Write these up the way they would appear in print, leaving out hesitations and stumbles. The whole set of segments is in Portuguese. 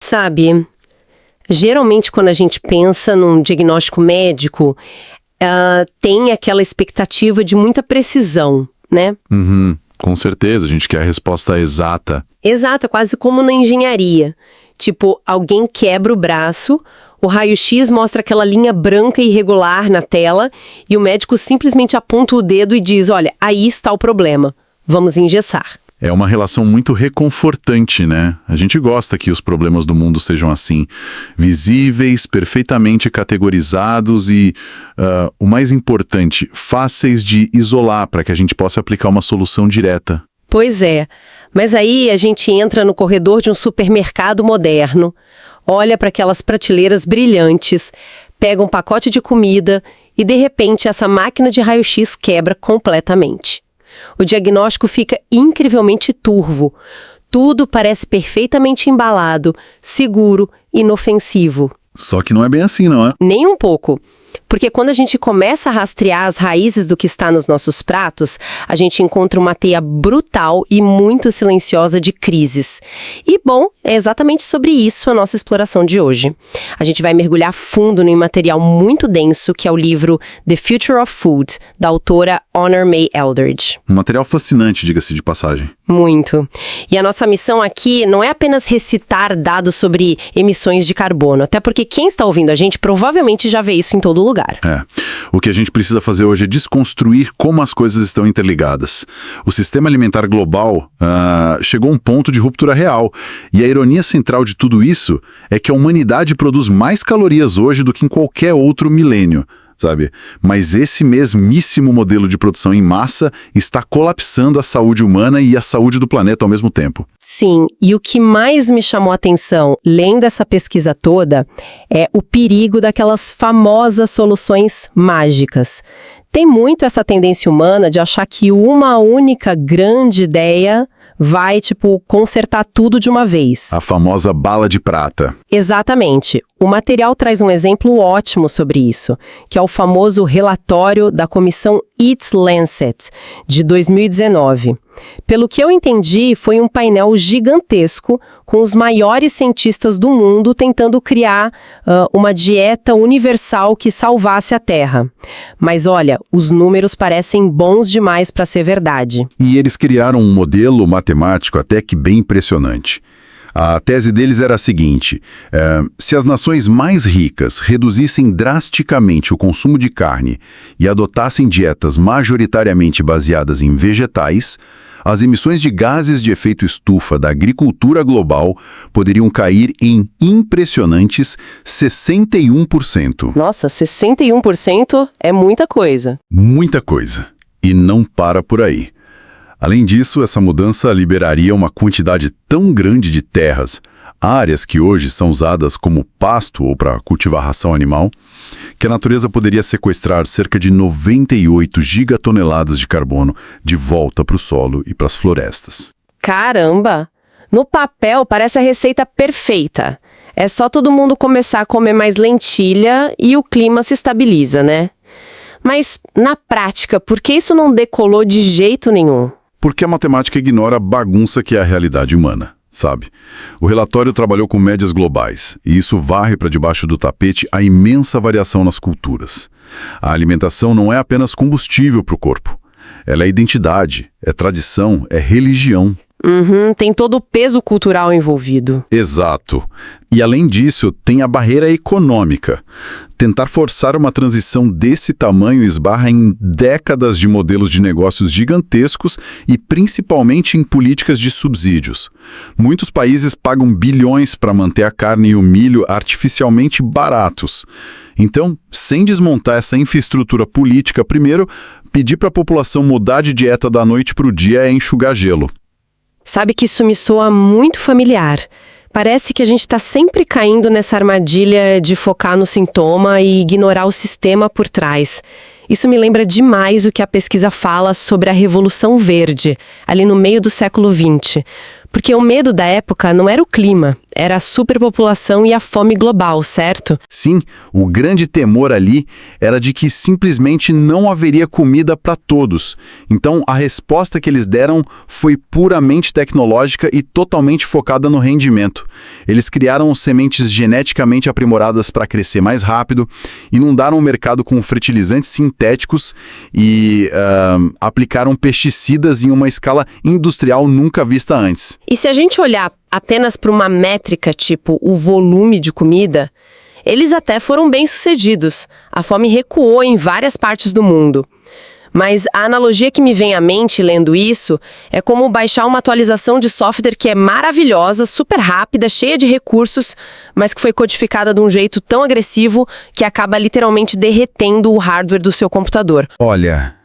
Sabe, geralmente quando a gente pensa num diagnóstico médico, tem aquela expectativa de muita precisão, né? Uhum, com certeza, a gente quer a resposta exata. Exato, quase como na engenharia. Tipo, alguém quebra o braço, o raio-x mostra aquela linha branca irregular na tela e o médico simplesmente aponta o dedo e diz, olha, aí está o problema, vamos engessar. É uma relação muito reconfortante, né? A gente gosta que os problemas do mundo sejam assim, visíveis, perfeitamente categorizados e, o mais importante, fáceis de isolar para que a gente possa aplicar uma solução direta. Pois é, mas aí a gente entra no corredor de um supermercado moderno, olha para aquelas prateleiras brilhantes, pega um pacote de comida e, de repente, essa máquina de raio-x quebra completamente. O diagnóstico fica incrivelmente turvo. Tudo parece perfeitamente embalado, seguro, inofensivo. Só que não é bem assim, não é? Nem um pouco. Porque quando a gente começa a rastrear as raízes do que está nos nossos pratos, a gente encontra uma teia brutal e muito silenciosa de crises. E, bom, é exatamente sobre isso a nossa exploração de hoje. A gente vai mergulhar fundo num material muito denso, que é o livro The Future of Food, da autora Honor May Eldridge. Um material fascinante, diga-se de passagem. Muito. E a nossa missão aqui não é apenas recitar dados sobre emissões de carbono, até porque quem está ouvindo a gente provavelmente já vê isso em todo lugar. O que a gente precisa fazer hoje é desconstruir como as coisas estão interligadas. O sistema alimentar global chegou a um ponto de ruptura real. E a ironia central de tudo isso é que a humanidade produz mais calorias hoje do que em qualquer outro milênio. Sabe? Mas esse mesmíssimo modelo de produção em massa está colapsando a saúde humana e a saúde do planeta ao mesmo tempo. Sim, e o que mais me chamou a atenção, lendo essa pesquisa toda, é o perigo daquelas famosas soluções mágicas. Tem muito essa tendência humana de achar que uma única grande ideia vai, consertar tudo de uma vez. A famosa bala de prata. Exatamente. O material traz um exemplo ótimo sobre isso, que é o famoso relatório da comissão Eat Lancet, de 2019. Pelo que eu entendi, foi um painel gigantesco com os maiores cientistas do mundo tentando criar uma dieta universal que salvasse a Terra. Mas olha, os números parecem bons demais para ser verdade. E eles criaram um modelo matemático até que bem impressionante. A tese deles era a seguinte, se as nações mais ricas reduzissem drasticamente o consumo de carne e adotassem dietas majoritariamente baseadas em vegetais, as emissões de gases de efeito estufa da agricultura global poderiam cair em impressionantes 61%. Nossa, 61% é muita coisa. Muita coisa. E não para por aí. Além disso, essa mudança liberaria uma quantidade tão grande de terras, áreas que hoje são usadas como pasto ou para cultivar ração animal, que a natureza poderia sequestrar cerca de 98 gigatoneladas de carbono de volta para o solo e para as florestas. Caramba! No papel parece a receita perfeita. É só todo mundo começar a comer mais lentilha e o clima se estabiliza, né? Mas, na prática, por que isso não decolou de jeito nenhum? Porque a matemática ignora a bagunça que é a realidade humana, sabe? O relatório trabalhou com médias globais, e isso varre para debaixo do tapete a imensa variação nas culturas. A alimentação não é apenas combustível para o corpo. Ela é identidade, é tradição, é religião. Tem todo o peso cultural envolvido. Exato. E além disso, tem a barreira econômica. Tentar forçar uma transição desse tamanho esbarra em décadas de modelos de negócios gigantescos e principalmente em políticas de subsídios. Muitos países pagam bilhões para manter a carne e o milho artificialmente baratos. Então, sem desmontar essa infraestrutura política primeiro, pedir para a população mudar de dieta da noite para o dia é enxugar gelo. Sabe que isso me soa muito familiar. Parece que a gente está sempre caindo nessa armadilha de focar no sintoma e ignorar o sistema por trás. Isso me lembra demais o que a pesquisa fala sobre a Revolução Verde, ali no meio do século XX. Porque o medo da época não era o clima, era a superpopulação e a fome global, certo? Sim, o grande temor ali era de que simplesmente não haveria comida para todos. Então, a resposta que eles deram foi puramente tecnológica e totalmente focada no rendimento. Eles criaram sementes geneticamente aprimoradas para crescer mais rápido, inundaram o mercado com fertilizantes sintéticos e aplicaram pesticidas em uma escala industrial nunca vista antes. E se a gente olhar apenas para uma métrica tipo o volume de comida, eles até foram bem-sucedidos. A fome recuou em várias partes do mundo. Mas a analogia que me vem à mente lendo isso é como baixar uma atualização de software que é maravilhosa, super rápida, cheia de recursos, mas que foi codificada de um jeito tão agressivo que acaba literalmente derretendo o hardware do seu computador. Olha,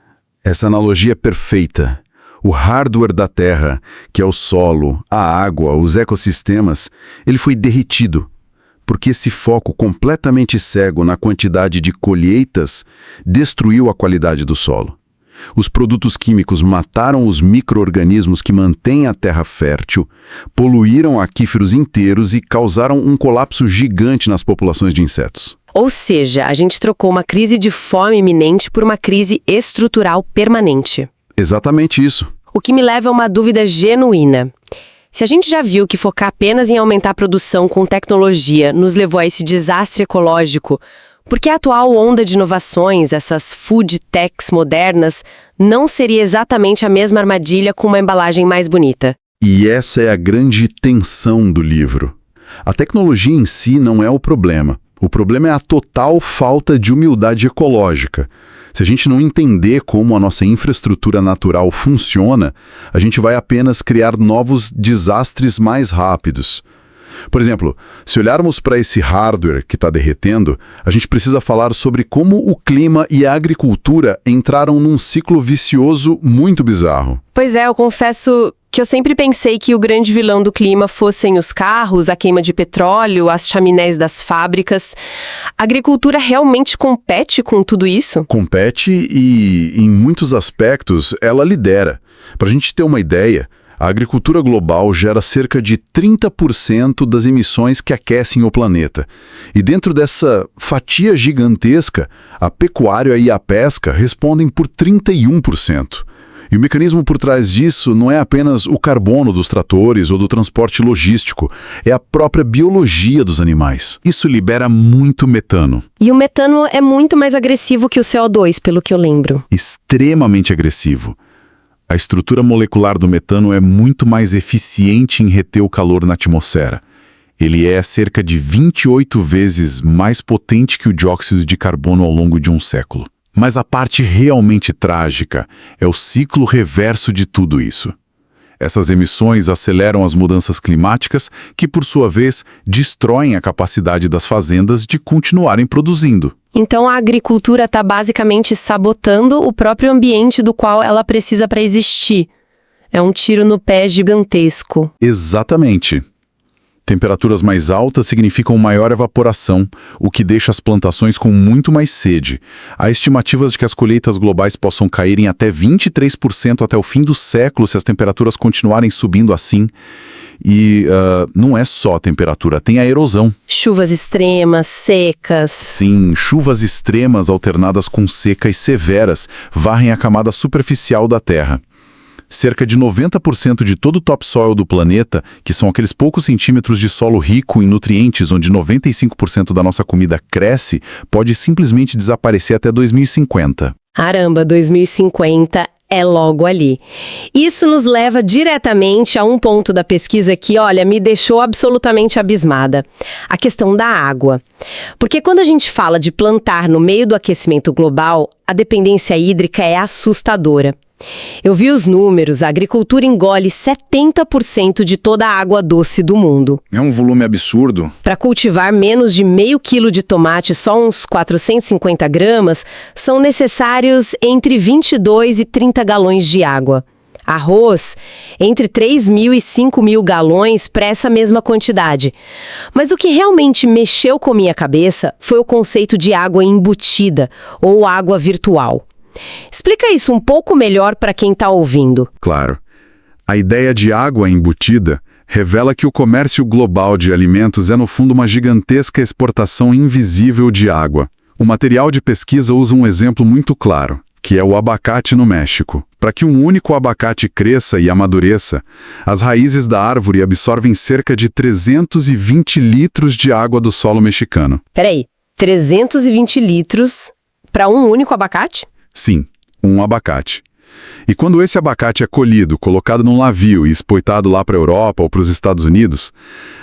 essa analogia é perfeita. O hardware da Terra, que é o solo, a água, os ecossistemas, ele foi derretido, porque esse foco completamente cego na quantidade de colheitas destruiu a qualidade do solo. Os produtos químicos mataram os micro-organismos que mantêm a terra fértil, poluíram aquíferos inteiros e causaram um colapso gigante nas populações de insetos. Ou seja, a gente trocou uma crise de fome iminente por uma crise estrutural permanente. Exatamente isso. O que me leva a uma dúvida genuína. Se a gente já viu que focar apenas em aumentar a produção com tecnologia nos levou a esse desastre ecológico, por que a atual onda de inovações, essas food techs modernas, não seria exatamente a mesma armadilha com uma embalagem mais bonita? E essa é a grande tensão do livro. A tecnologia em si não é o problema. O problema é a total falta de humildade ecológica. Se a gente não entender como a nossa infraestrutura natural funciona, a gente vai apenas criar novos desastres mais rápidos. Por exemplo, se olharmos para esse hardware que está derretendo, a gente precisa falar sobre como o clima e a agricultura entraram num ciclo vicioso muito bizarro. Pois é, eu confesso que eu sempre pensei que o grande vilão do clima fossem os carros, a queima de petróleo, as chaminés das fábricas. A agricultura realmente compete com tudo isso? Compete e, em muitos aspectos, ela lidera. Para a gente ter uma ideia, a agricultura global gera cerca de 30% das emissões que aquecem o planeta. E dentro dessa fatia gigantesca, a pecuária e a pesca respondem por 31%. E o mecanismo por trás disso não é apenas o carbono dos tratores ou do transporte logístico, é a própria biologia dos animais. Isso libera muito metano. E o metano é muito mais agressivo que o CO2, pelo que eu lembro. Extremamente agressivo. A estrutura molecular do metano é muito mais eficiente em reter o calor na atmosfera. Ele é cerca de 28 vezes mais potente que o dióxido de carbono ao longo de um século. Mas a parte realmente trágica é o ciclo reverso de tudo isso. Essas emissões aceleram as mudanças climáticas que, por sua vez, destroem a capacidade das fazendas de continuarem produzindo. Então a agricultura está basicamente sabotando o próprio ambiente do qual ela precisa para existir. É um tiro no pé gigantesco. Exatamente. Temperaturas mais altas significam maior evaporação, o que deixa as plantações com muito mais sede. Há estimativas de que as colheitas globais possam cair em até 23% até o fim do século se as temperaturas continuarem subindo assim. E não é só a temperatura, tem a erosão. Chuvas extremas, secas. Sim, chuvas extremas alternadas com secas severas varrem a camada superficial da Terra. Cerca de 90% de todo o topsoil do planeta, que são aqueles poucos centímetros de solo rico em nutrientes onde 95% da nossa comida cresce, pode simplesmente desaparecer até 2050. Caramba, 2050 é logo ali. Isso nos leva diretamente a um ponto da pesquisa que, olha, me deixou absolutamente abismada. A questão da água. Porque quando a gente fala de plantar no meio do aquecimento global, a dependência hídrica é assustadora. Eu vi os números, a agricultura engole 70% de toda a água doce do mundo. É um volume absurdo. Para cultivar menos de meio quilo de tomate, só uns 450 gramas, são necessários entre 22 e 30 galões de água. Arroz, entre 3.000 e 5.000 galões para essa mesma quantidade. Mas o que realmente mexeu com minha cabeça foi o conceito de água embutida, ou água virtual. Explica isso um pouco melhor para quem está ouvindo. Claro. A ideia de água embutida revela que o comércio global de alimentos é, no fundo, uma gigantesca exportação invisível de água. O material de pesquisa usa um exemplo muito claro, que é o abacate no México. Para que um único abacate cresça e amadureça, as raízes da árvore absorvem cerca de 320 litros de água do solo mexicano. Peraí, 320 litros para um único abacate? Sim, um abacate. E quando esse abacate é colhido, colocado num navio e exportado lá para a Europa ou para os Estados Unidos,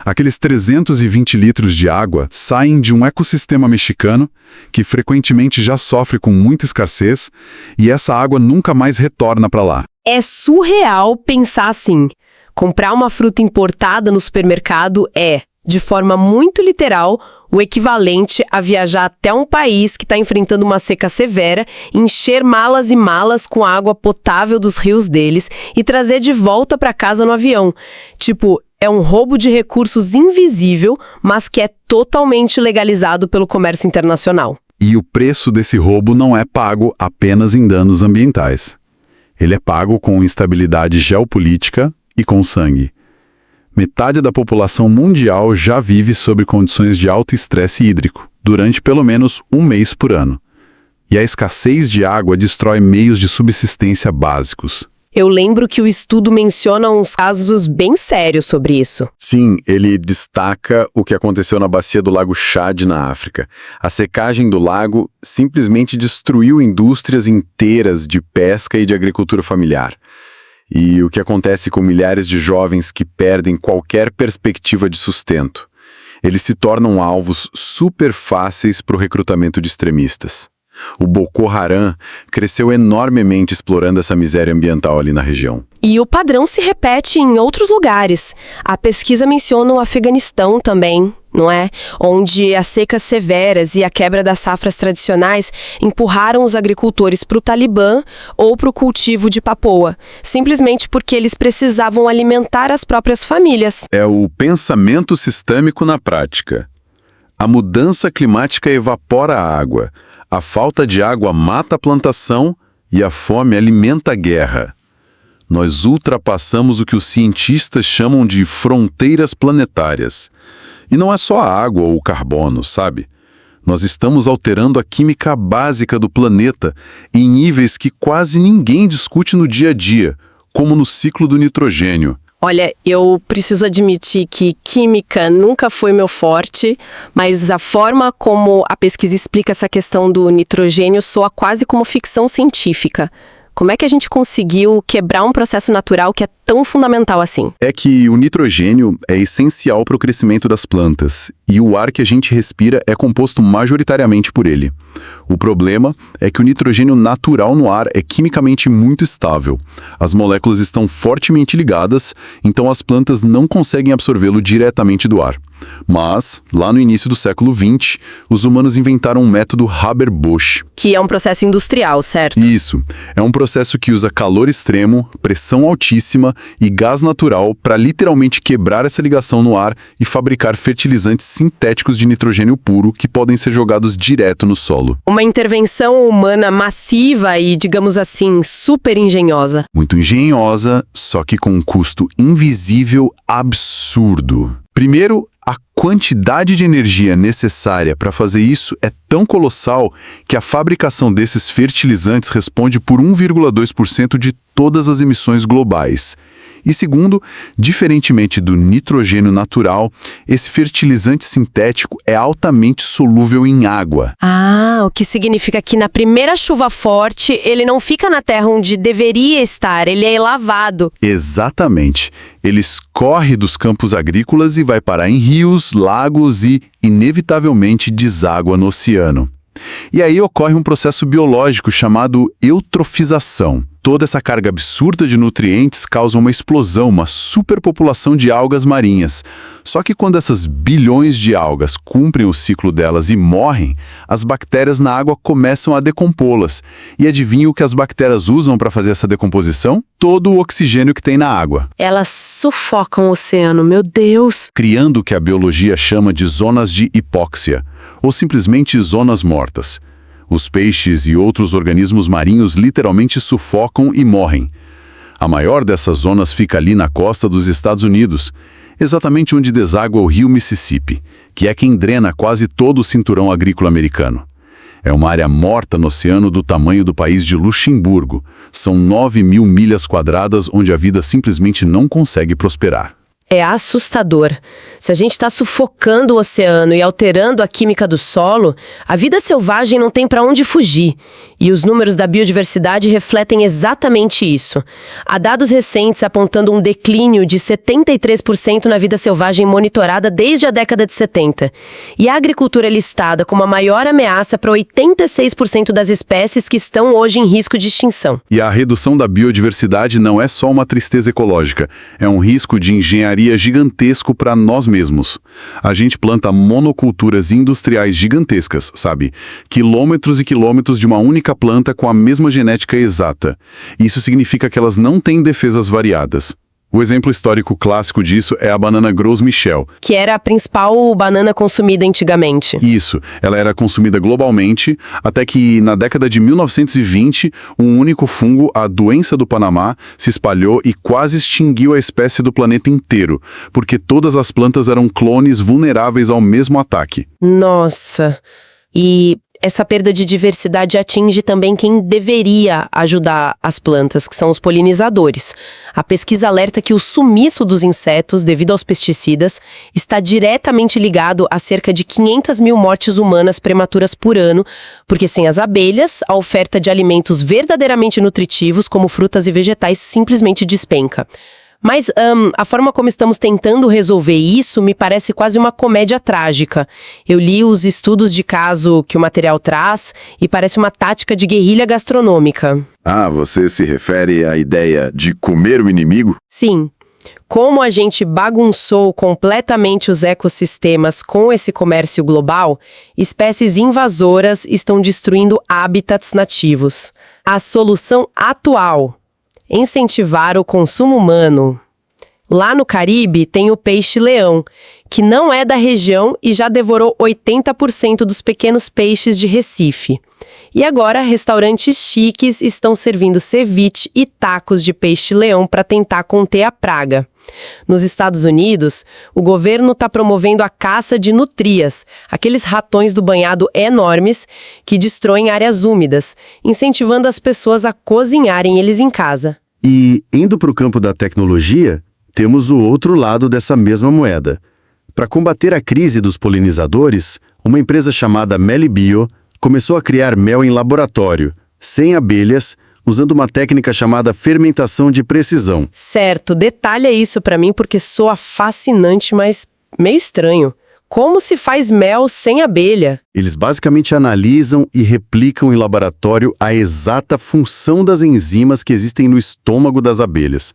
aqueles 320 litros de água saem de um ecossistema mexicano que frequentemente já sofre com muita escassez e essa água nunca mais retorna para lá. É surreal pensar assim. Comprar uma fruta importada no supermercado é, de forma muito literal, o equivalente a viajar até um país que está enfrentando uma seca severa, encher malas e malas com a água potável dos rios deles e trazer de volta para casa no avião. Tipo, é um roubo de recursos invisível, mas que é totalmente legalizado pelo comércio internacional. E o preço desse roubo não é pago apenas em danos ambientais. Ele é pago com instabilidade geopolítica e com sangue. Metade da população mundial já vive sob condições de alto estresse hídrico, durante pelo menos um mês por ano. E a escassez de água destrói meios de subsistência básicos. Eu lembro que o estudo menciona uns casos bem sérios sobre isso. Sim, ele destaca o que aconteceu na bacia do Lago Chad, na África. A secagem do lago simplesmente destruiu indústrias inteiras de pesca e de agricultura familiar. E o que acontece com milhares de jovens que perdem qualquer perspectiva de sustento? Eles se tornam alvos super fáceis para o recrutamento de extremistas. O Boko Haram cresceu enormemente explorando essa miséria ambiental ali na região. E o padrão se repete em outros lugares. A pesquisa menciona o Afeganistão também, não é? Onde as secas severas e a quebra das safras tradicionais empurraram os agricultores para o Talibã ou para o cultivo de papoa, simplesmente porque eles precisavam alimentar as próprias famílias. É o pensamento sistêmico na prática. A mudança climática evapora a água. A falta de água mata a plantação e a fome alimenta a guerra. Nós ultrapassamos o que os cientistas chamam de fronteiras planetárias. E não é só a água ou o carbono, sabe? Nós estamos alterando a química básica do planeta em níveis que quase ninguém discute no dia a dia, como no ciclo do nitrogênio. Olha, eu preciso admitir que química nunca foi meu forte, mas a forma como a pesquisa explica essa questão do nitrogênio soa quase como ficção científica. Como é que a gente conseguiu quebrar um processo natural que é tão fundamental assim? É que o nitrogênio é essencial para o crescimento das plantas, e o ar que a gente respira é composto majoritariamente por ele. O problema é que o nitrogênio natural no ar é quimicamente muito estável. As moléculas estão fortemente ligadas, então as plantas não conseguem absorvê-lo diretamente do ar. Mas, lá no início do século XX, os humanos inventaram um método Haber-Bosch. Que é um processo industrial, certo? Isso. É um processo que usa calor extremo, pressão altíssima e gás natural para literalmente quebrar essa ligação no ar e fabricar fertilizantes sintéticos de nitrogênio puro que podem ser jogados direto no solo. Uma intervenção humana massiva e, digamos assim, super engenhosa. Muito engenhosa, só que com um custo invisível absurdo. Primeiro, a quantidade de energia necessária para fazer isso é tão colossal que a fabricação desses fertilizantes responde por 1,2% de todas as emissões globais. E segundo, diferentemente do nitrogênio natural, esse fertilizante sintético é altamente solúvel em água. Ah, o que significa que na primeira chuva forte ele não fica na terra onde deveria estar, ele é lavado. Exatamente. Ele escorre dos campos agrícolas e vai parar em rios, lagos e, inevitavelmente, deságua no oceano. E aí ocorre um processo biológico chamado eutrofização. Toda essa carga absurda de nutrientes causa uma explosão, uma superpopulação de algas marinhas. Só que quando essas bilhões de algas cumprem o ciclo delas e morrem, as bactérias na água começam a decompô-las. E adivinha o que as bactérias usam para fazer essa decomposição? Todo o oxigênio que tem na água. Elas sufocam o oceano, meu Deus! Criando o que a biologia chama de zonas de hipóxia, ou simplesmente zonas mortas. Os peixes e outros organismos marinhos literalmente sufocam e morrem. A maior dessas zonas fica ali na costa dos Estados Unidos, exatamente onde deságua o rio Mississippi, que é quem drena quase todo o cinturão agrícola americano. É uma área morta no oceano do tamanho do país de Luxemburgo. São 9.000 milhas quadradas onde a vida simplesmente não consegue prosperar. É assustador. Se a gente está sufocando o oceano e alterando a química do solo, a vida selvagem não tem para onde fugir. E os números da biodiversidade refletem exatamente isso. Há dados recentes apontando um declínio de 73% na vida selvagem monitorada desde a década de 70. E a agricultura é listada como a maior ameaça para 86% das espécies que estão hoje em risco de extinção. E a redução da biodiversidade não é só uma tristeza ecológica, é um risco de engenharia gigantesco para nós mesmos. A gente planta monoculturas industriais gigantescas, sabe? Quilômetros e quilômetros de uma única planta com a mesma genética exata. Isso significa que elas não têm defesas variadas. O exemplo histórico clássico disso é a banana Gros Michel. Que era a principal banana consumida antigamente. Isso, ela era consumida globalmente, até que na década de 1920, um único fungo, a doença do Panamá, se espalhou e quase extinguiu a espécie do planeta inteiro, porque todas as plantas eram clones vulneráveis ao mesmo ataque. Nossa! E essa perda de diversidade atinge também quem deveria ajudar as plantas, que são os polinizadores. A pesquisa alerta que o sumiço dos insetos, devido aos pesticidas, está diretamente ligado a cerca de 500 mil mortes humanas prematuras por ano, porque sem as abelhas, a oferta de alimentos verdadeiramente nutritivos, como frutas e vegetais, simplesmente despenca. Mas a forma como estamos tentando resolver isso me parece quase uma comédia trágica. Eu li os estudos de caso que o material traz e parece uma tática de guerrilha gastronômica. Ah, você se refere à ideia de comer o inimigo? Sim. Como a gente bagunçou completamente os ecossistemas com esse comércio global, espécies invasoras estão destruindo hábitats nativos. A solução atual: incentivar o consumo humano. Lá no Caribe tem o peixe-leão, que não é da região e já devorou 80% dos pequenos peixes de Recife. E agora, restaurantes chiques estão servindo ceviche e tacos de peixe-leão para tentar conter a praga. Nos Estados Unidos, o governo está promovendo a caça de nutrias, aqueles ratões do banhado enormes que destroem áreas úmidas, incentivando as pessoas a cozinharem eles em casa. E, indo para o campo da tecnologia, temos o outro lado dessa mesma moeda. Para combater a crise dos polinizadores, uma empresa chamada Melibio começou a criar mel em laboratório, sem abelhas, usando uma técnica chamada fermentação de precisão. Certo, detalha isso para mim porque soa fascinante, mas meio estranho. Como se faz mel sem abelha? Eles basicamente analisam e replicam em laboratório a exata função das enzimas que existem no estômago das abelhas.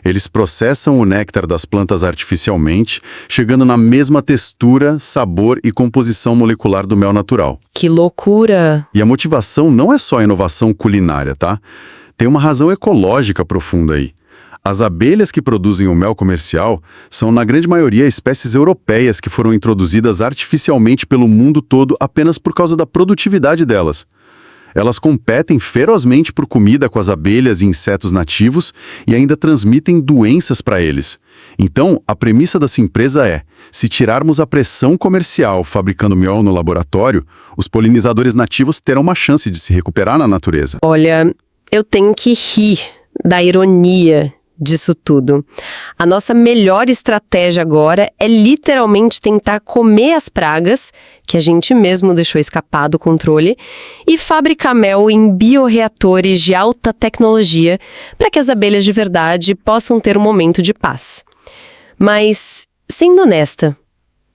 Eles processam o néctar das plantas artificialmente, chegando na mesma textura, sabor e composição molecular do mel natural. Que loucura! E a motivação não é só inovação culinária, tá? Tem uma razão ecológica profunda aí. As abelhas que produzem o mel comercial são, na grande maioria, espécies europeias que foram introduzidas artificialmente pelo mundo todo apenas por causa da produtividade delas. Elas competem ferozmente por comida com as abelhas e insetos nativos e ainda transmitem doenças para eles. Então, a premissa dessa empresa é: se tirarmos a pressão comercial fabricando mel no laboratório, os polinizadores nativos terão uma chance de se recuperar na natureza. Olha, eu tenho que rir da ironia disso tudo. A nossa melhor estratégia agora é literalmente tentar comer as pragas, que a gente mesmo deixou escapar do controle, e fabricar mel em bioreatores de alta tecnologia para que as abelhas de verdade possam ter um momento de paz. Mas, sendo honesta,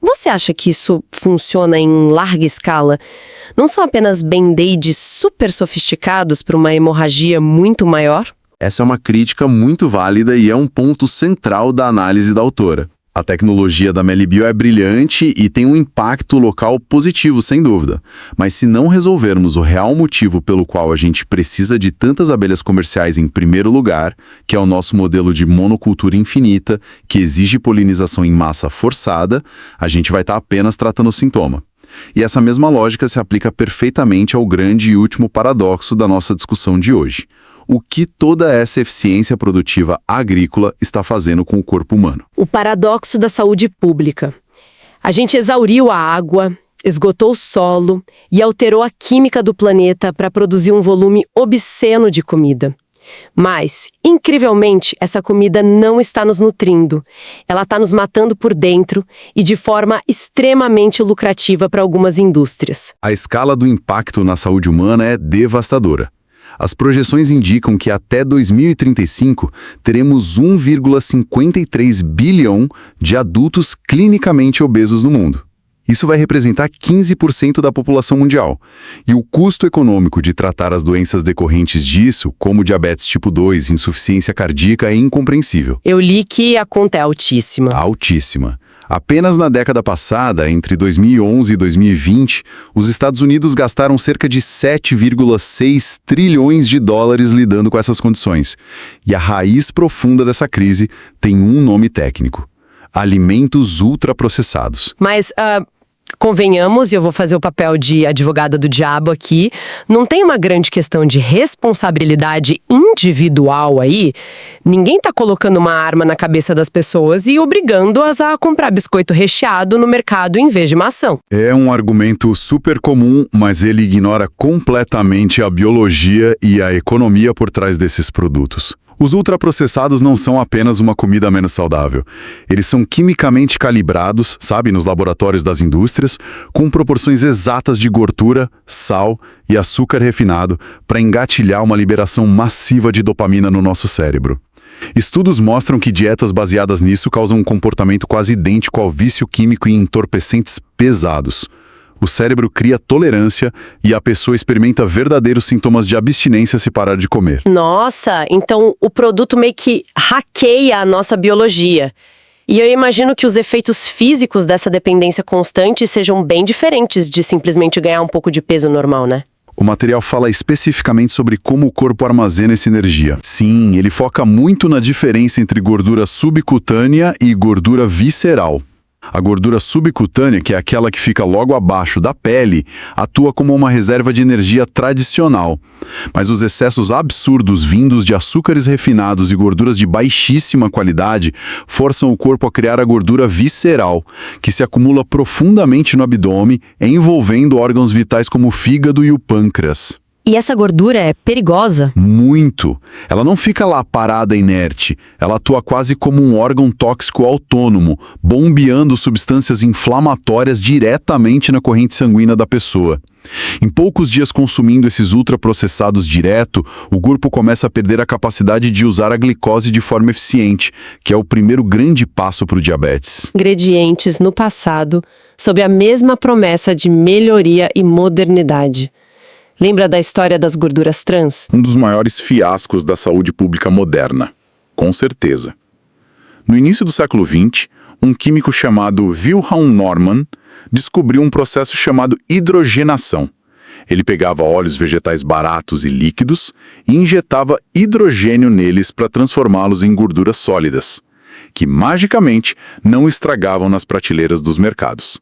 você acha que isso funciona em larga escala? Não são apenas band-aids super sofisticados para uma hemorragia muito maior? Essa é uma crítica muito válida e é um ponto central da análise da autora. A tecnologia da Melibio é brilhante e tem um impacto local positivo, sem dúvida. Mas se não resolvermos o real motivo pelo qual a gente precisa de tantas abelhas comerciais em primeiro lugar, que é o nosso modelo de monocultura infinita, que exige polinização em massa forçada, a gente vai estar apenas tratando o sintoma. E essa mesma lógica se aplica perfeitamente ao grande e último paradoxo da nossa discussão de hoje: o que toda essa eficiência produtiva agrícola está fazendo com o corpo humano. O paradoxo da saúde pública. A gente exauriu a água, esgotou o solo e alterou a química do planeta para produzir um volume obsceno de comida. Mas, incrivelmente, essa comida não está nos nutrindo. Ela está nos matando por dentro e de forma extremamente lucrativa para algumas indústrias. A escala do impacto na saúde humana é devastadora. As projeções indicam que até 2035 teremos 1,53 bilhão de adultos clinicamente obesos no mundo. Isso vai representar 15% da população mundial. E o custo econômico de tratar as doenças decorrentes disso, como diabetes tipo 2 e insuficiência cardíaca, é incompreensível. Eu li que a conta é altíssima. Altíssima. Apenas na década passada, entre 2011 e 2020, os Estados Unidos gastaram cerca de 7,6 trilhões de dólares lidando com essas condições. E a raiz profunda dessa crise tem um nome técnico: alimentos ultraprocessados. Mas, convenhamos, e eu vou fazer o papel de advogada do diabo aqui, não tem uma grande questão de responsabilidade individual aí? Ninguém tá colocando uma arma na cabeça das pessoas e obrigando-as a comprar biscoito recheado no mercado em vez de maçã. É um argumento super comum, mas ele ignora completamente a biologia e a economia por trás desses produtos. Os ultraprocessados não são apenas uma comida menos saudável. Eles são quimicamente calibrados, sabe, nos laboratórios das indústrias, com proporções exatas de gordura, sal e açúcar refinado para engatilhar uma liberação massiva de dopamina no nosso cérebro. Estudos mostram que dietas baseadas nisso causam um comportamento quase idêntico ao vício químico em entorpecentes pesados. O cérebro cria tolerância e a pessoa experimenta verdadeiros sintomas de abstinência se parar de comer. Nossa, então o produto meio que hackeia a nossa biologia. E eu imagino que os efeitos físicos dessa dependência constante sejam bem diferentes de simplesmente ganhar um pouco de peso normal, né? O material fala especificamente sobre como o corpo armazena essa energia. Sim, ele foca muito na diferença entre gordura subcutânea e gordura visceral. A gordura subcutânea, que é aquela que fica logo abaixo da pele, atua como uma reserva de energia tradicional. Mas os excessos absurdos vindos de açúcares refinados e gorduras de baixíssima qualidade forçam o corpo a criar a gordura visceral, que se acumula profundamente no abdômen, envolvendo órgãos vitais como o fígado e o pâncreas. E essa gordura é perigosa? Muito. Ela não fica lá parada inerte. Ela atua quase como um órgão tóxico autônomo, bombeando substâncias inflamatórias diretamente na corrente sanguínea da pessoa. Em poucos dias consumindo esses ultraprocessados direto, o corpo começa a perder a capacidade de usar a glicose de forma eficiente, que é o primeiro grande passo para o diabetes. Ingredientes no passado, sob a mesma promessa de melhoria e modernidade. Lembra da história das gorduras trans? Um dos maiores fiascos da saúde pública moderna, com certeza. No início do século XX, um químico chamado Wilhelm Normann descobriu um processo chamado hidrogenação. Ele pegava óleos vegetais baratos e líquidos e injetava hidrogênio neles para transformá-los em gorduras sólidas, que magicamente não estragavam nas prateleiras dos mercados.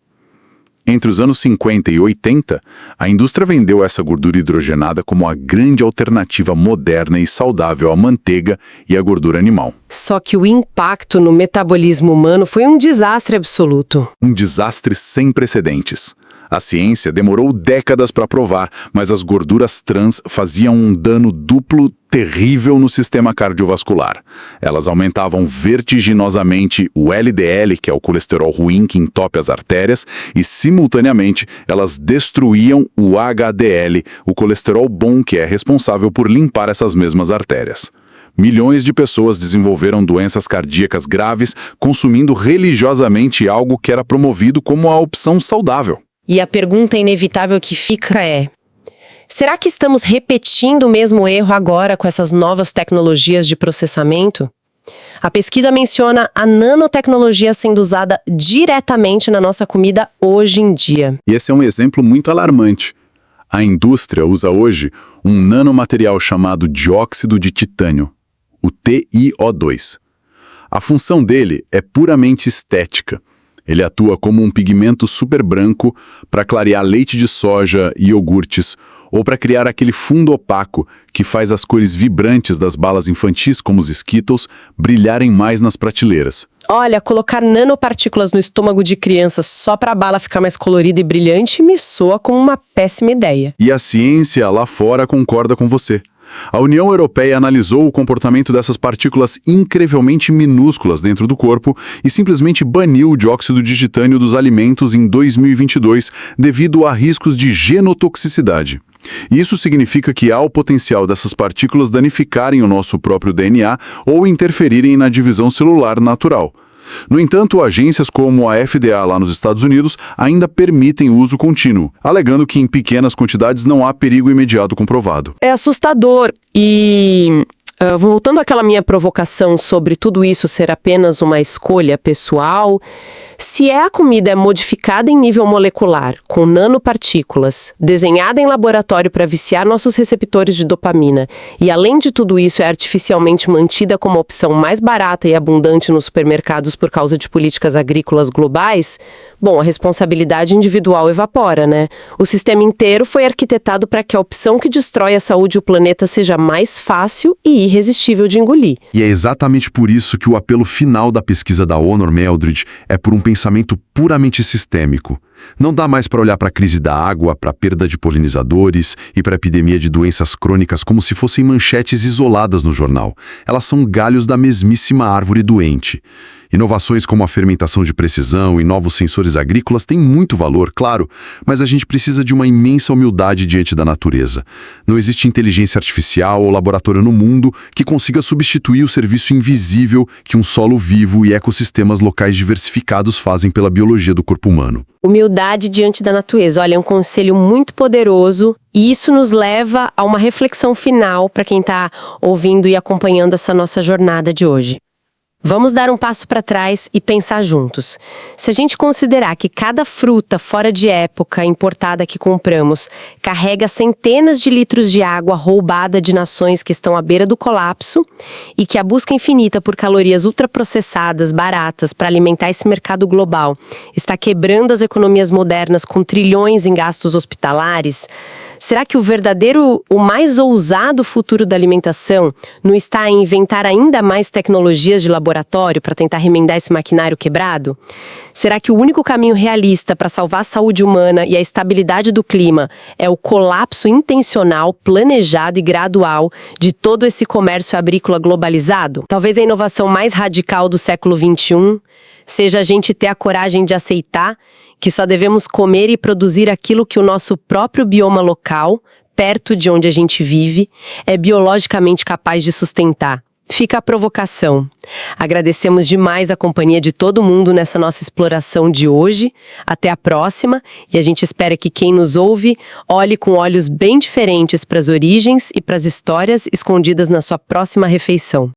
Entre os anos 50 e 80, a indústria vendeu essa gordura hidrogenada como a grande alternativa moderna e saudável à manteiga e à gordura animal. Só que o impacto no metabolismo humano foi um desastre absoluto. Um desastre sem precedentes. A ciência demorou décadas para provar, mas as gorduras trans faziam um dano duplo terrível no sistema cardiovascular. Elas aumentavam vertiginosamente o LDL, que é o colesterol ruim que entope as artérias, e simultaneamente elas destruíam o HDL, o colesterol bom que é responsável por limpar essas mesmas artérias. Milhões de pessoas desenvolveram doenças cardíacas graves consumindo religiosamente algo que era promovido como a opção saudável. E a pergunta inevitável que fica é: será que estamos repetindo o mesmo erro agora com essas novas tecnologias de processamento? A pesquisa menciona a nanotecnologia sendo usada diretamente na nossa comida hoje em dia. E esse é um exemplo muito alarmante. A indústria usa hoje um nanomaterial chamado dióxido de titânio, o TiO2. A função dele é puramente estética. Ele atua como um pigmento super branco para clarear leite de soja e iogurtes, ou para criar aquele fundo opaco que faz as cores vibrantes das balas infantis, como os Skittles, brilharem mais nas prateleiras. Olha, colocar nanopartículas no estômago de crianças só para a bala ficar mais colorida e brilhante me soa como uma péssima ideia. E a ciência lá fora concorda com você. A União Europeia analisou o comportamento dessas partículas incrivelmente minúsculas dentro do corpo e simplesmente baniu o dióxido de titânio dos alimentos em 2022 devido a riscos de genotoxicidade. Isso significa que há o potencial dessas partículas danificarem o nosso próprio DNA ou interferirem na divisão celular natural. No entanto, agências como a FDA lá nos Estados Unidos ainda permitem o uso contínuo, alegando que em pequenas quantidades não há perigo imediato comprovado. É assustador e... voltando àquela minha provocação sobre tudo isso ser apenas uma escolha pessoal, se a comida é modificada em nível molecular, com nanopartículas, desenhada em laboratório para viciar nossos receptores de dopamina, e além de tudo isso é artificialmente mantida como a opção mais barata e abundante nos supermercados por causa de políticas agrícolas globais, bom, a responsabilidade individual evapora, né? O sistema inteiro foi arquitetado para que a opção que destrói a saúde e o planeta seja mais fácil e irresistível de engolir. E é exatamente por isso que o apelo final da pesquisa da Honor Meldridge é por um pensamento puramente sistêmico. Não dá mais para olhar para a crise da água, para a perda de polinizadores e para a epidemia de doenças crônicas como se fossem manchetes isoladas no jornal. Elas são galhos da mesmíssima árvore doente. Inovações como a fermentação de precisão e novos sensores agrícolas têm muito valor, claro, mas a gente precisa de uma imensa humildade diante da natureza. Não existe inteligência artificial ou laboratório no mundo que consiga substituir o serviço invisível que um solo vivo e ecossistemas locais diversificados fazem pela biologia do corpo humano. Humildade diante da natureza. Olha, é um conselho muito poderoso e isso nos leva a uma reflexão final para quem está ouvindo e acompanhando essa nossa jornada de hoje. Vamos dar um passo para trás e pensar juntos. Se a gente considerar que cada fruta fora de época importada que compramos carrega centenas de litros de água roubada de nações que estão à beira do colapso e que a busca infinita por calorias ultraprocessadas, baratas, para alimentar esse mercado global está quebrando as economias modernas com trilhões em gastos hospitalares, será que o mais ousado futuro da alimentação não está em inventar ainda mais tecnologias de laboratório para tentar remendar esse maquinário quebrado? Será que o único caminho realista para salvar a saúde humana e a estabilidade do clima é o colapso intencional, planejado e gradual de todo esse comércio agrícola globalizado? Talvez a inovação mais radical do século XXI seja a gente ter a coragem de aceitar que só devemos comer e produzir aquilo que o nosso próprio bioma local, perto de onde a gente vive, é biologicamente capaz de sustentar. Fica a provocação. Agradecemos demais a companhia de todo mundo nessa nossa exploração de hoje. Até a próxima e a gente espera que quem nos ouve olhe com olhos bem diferentes para as origens e para as histórias escondidas na sua próxima refeição.